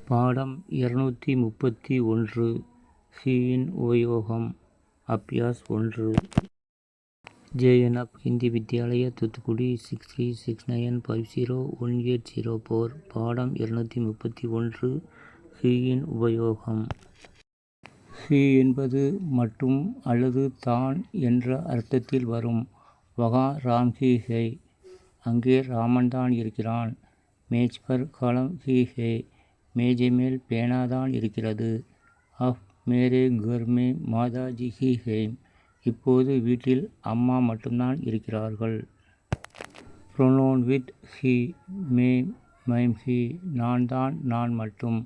பாடம் 231 ஹியின் உபயோகம் அபியாஸ் 1 JNF ஹிந்தி வித்யாலயா தூத்துக்குடி 6369501804 பாடம் 231 ஹியின் உபயோகம். ஹி என்பது மட்டும் அல்லது தான் என்ற அர்த்தத்தில் வரும். வகா ராம் ஹி ஹை, அங்கே ராமன்தான் இருக்கிறான். மேஜ் பர் கலம் ஹி ஹை, மேஜை மேல் பேனாதான் இருக்கிறது. அப் மேரே கர் மே மாதாஜி ஹி ஹை, இப்போது வீட்டில் அம்மா மட்டும்தான் இருக்கிறார்கள். Pronoun with he, ma'am mime he, நான் தான் நான் மட்டும்.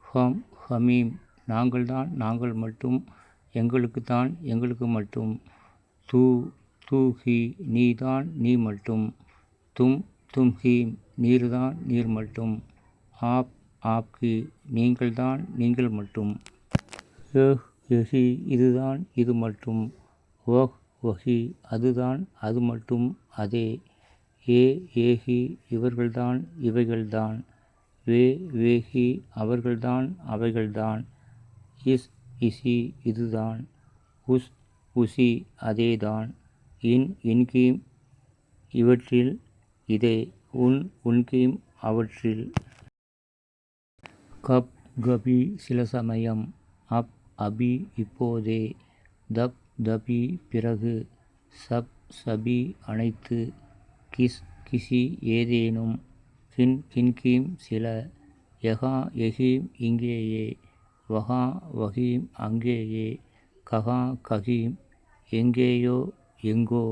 ஹம் ஹமீம், நாங்கள்தான் நாங்கள் மட்டும், எங்களுக்குத்தான் எங்களுக்கு மட்டும். தூ தூ ஹி, நீதான் நீ மட்டும். தும் தும் ஹீம், நீர்தான் நீர் மட்டும். ஆப் ஆப்கி, நீங்கள்தான் நீங்கள் மட்டும். எஹ் எஹி, இதுதான் இது மட்டும். வஹ் வஹி, அதுதான் அது மட்டும் அதே. ஏ ஏஹி, இவர்கள்தான் இவைகள்தான். வே வேஹி, அவர்கள்தான் அவைகள்தான். இஸ் இசி, இதுதான். உஸ் உசி, அதேதான். இன்கீம், இவற்றில் இதே. உன்கீம், அவற்றில். கப் கபி, சில சமயம். அப் அபி, இப்போதே. தப் தபி, பிறகு. சப் சபி, அனைத்து. கிஸ் கிசி, ஏதேனும். கின்கீம், சில. யகா யகீம், இங்கேயே. வகா வகீம், அங்கேயே. ககா ககீம், எங்கேயோ எங்கோ.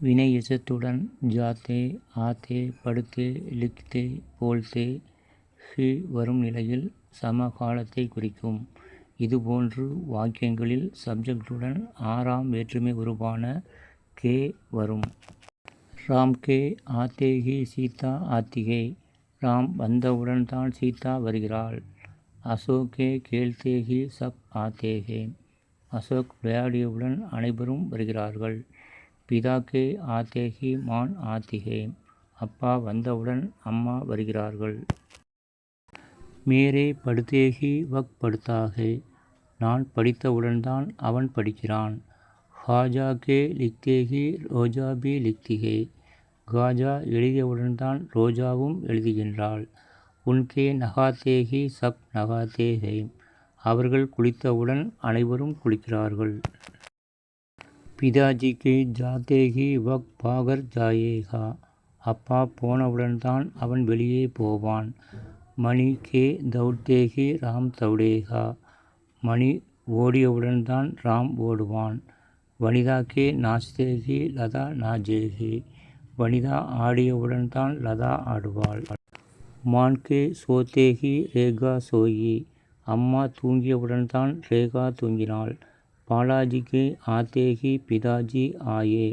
வினை எச்சத்துடன் ஜாத்தே ஆத்தே படுத்தே லிக்தே போல்தே ஹி வரும் நிலையில் சமகாலத்தை குறிக்கும். இதுபோன்று வாக்கியங்களில் சப்ஜெக்டுடன் 6ஆம் வேற்றுமை உருவான கே வரும். ராம் கே ஆத்தே ஹி சீதா ஆத்திகை, ராம் வந்தவுடன் தான் சீதா வருகிறாள். Ashok K கேல்தே he sub Aathe ஹே, அசோக் விளையாடியவுடன் அனைவரும் வருகிறார்கள். பிதா கே ஆத்தே ஹி மான் ஆத்தி ஹே, அப்பா வந்தவுடன் அம்மா வருகிறார்கள். மேரே படுத்தே ஹி வக் படுத்தா ஹே, நான் படித்தவுடன் தான் அவன் படிக்கிறான். ஹாஜா கே லிக்தே ஹி ரோஜா பி லிக்தி ஹே, காஜா எழுதியவுடன் தான் ரோஜாவும் எழுதுகின்றாள். உன்கே நகாத்தே ஹி சப் நகாத்தே ஹே, அவர்கள் குளித்தவுடன் அனைவரும் குளிக்கிறார்கள். பிதாஜி கே ஜாத்தே ஹி வக் பாகர் ஜாயேகா, அப்பா போனவுடன் தான் அவன் வெளியே போவான். மணி கே தௌடே ஹி ராம் தௌடேகா, மணி ஓடியவுடன் தான் ராம் ஓடுவான். வனிதா கே நாச்தே ஹி லதா நாச்சேகி, வனிதா ஆடியவுடன் தான் லதா ஆடுவாள். மான் கே சோத்தே ஹி ரேகா சோயி, அம்மா தூங்கியவுடன் தான் ரேகா தூங்கினாள். பாலாஜி கே ஆத்தே ஹி பிதாஜி ஆயே,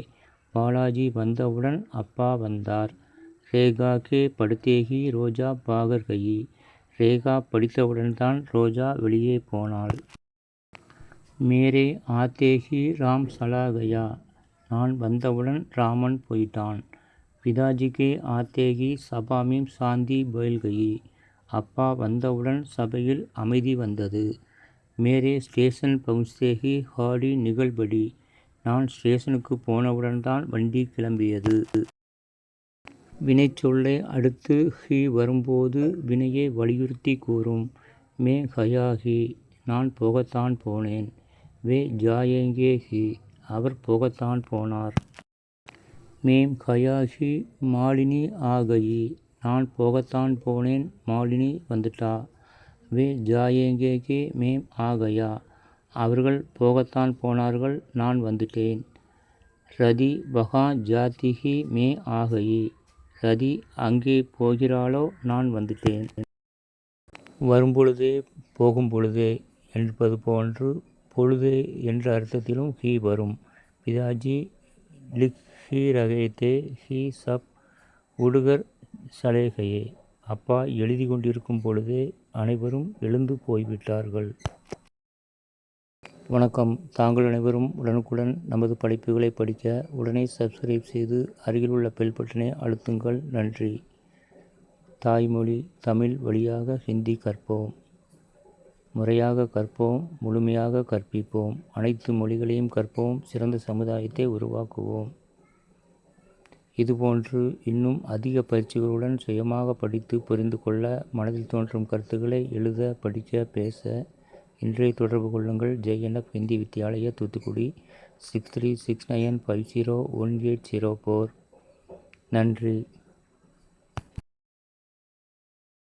பாலாஜி வந்தவுடன் அப்பா வந்தார். ரேகா கே படுத்தே ஹி ரோஜா பாகர் கயி, ரேகா படித்தவுடன் தான் ரோஜா வெளியே போனாள். மேரே ஆத்தே ஹி ராம் சலா கயா, நான் வந்தவுடன் ராமன் போயிட்டான். பிதாஜி கே ஆத்தே ஹி சபா மீம் சாந்தி பைல் கயி, அப்பா வந்தவுடன் சபையில் அமைதி வந்தது. மேரே ஸ்டேஷன் பகுஞ்ச்தே ஹி காடி நிகழ்படி, நான் ஸ்டேஷனுக்கு போனவுடன் தான் வண்டி கிளம்பியது. வினைச்சொல்லை அடுத்து ஹி வரும்போது வினையை வலியுறுத்தி கூறும். மே கயா ஹி, நான் போகத்தான் போனேன். வே ஜாயேங்கே ஹி, அவர் போகத்தான் போனார். மேம் கயா ஹி மாலினி ஆ கயி, நான் போகத்தான் போனேன், மாலினி வந்துட்டா. வே ஜாயேங்கே கே மேம் ஆ கயா, அவர்கள் போகத்தான் போனார்கள், நான் வந்துட்டேன். ரதி வகா ஜாத்தி ஹி மே ஆ கயி, ரதி அங்கே போகிறாளோ, நான் வந்துட்டேன். வரும்பொழுதே போகும்பொழுதே என்பது போன்று பொழுதே என்ற அர்த்தத்திலும் ஹி வரும். பிதாஜி லிக் ஹி ரகே தே ஹி சப் உடுகர் சலே கயே, அப்பா எழுதி கொண்டிருக்கும் பொழுதே அனைவரும் எழுந்து போய்விட்டார்கள். வணக்கம். தாங்கள் அனைவரும் உடனுக்குடன் நமது படைப்புகளை படிக்க உடனே சப்ஸ்கிரைப் செய்து அருகில் உள்ள பெல் பட்டனை அழுத்துங்கள். நன்றி. தாய்மொழி தமிழ் வழியாக ஹிந்தி கற்போம். முறையாக கற்போம், முழுமையாக கற்பிப்போம். அனைத்து மொழிகளையும் கற்போம், சிறந்த சமுதாயத்தை உருவாக்குவோம். இதுபோன்று இன்னும் அதிக பயிற்சிகளுடன் சுயமாக படித்து புரிந்து கொள்ள, மனதில் தோன்றும் கருத்துக்களை எழுத, படிக்க, பேச இன்றைய தொடர்பு கொள்ளுங்கள். JNF ஹிந்தி வித்யாலயா, தூத்துக்குடி 6369501804. நன்றி.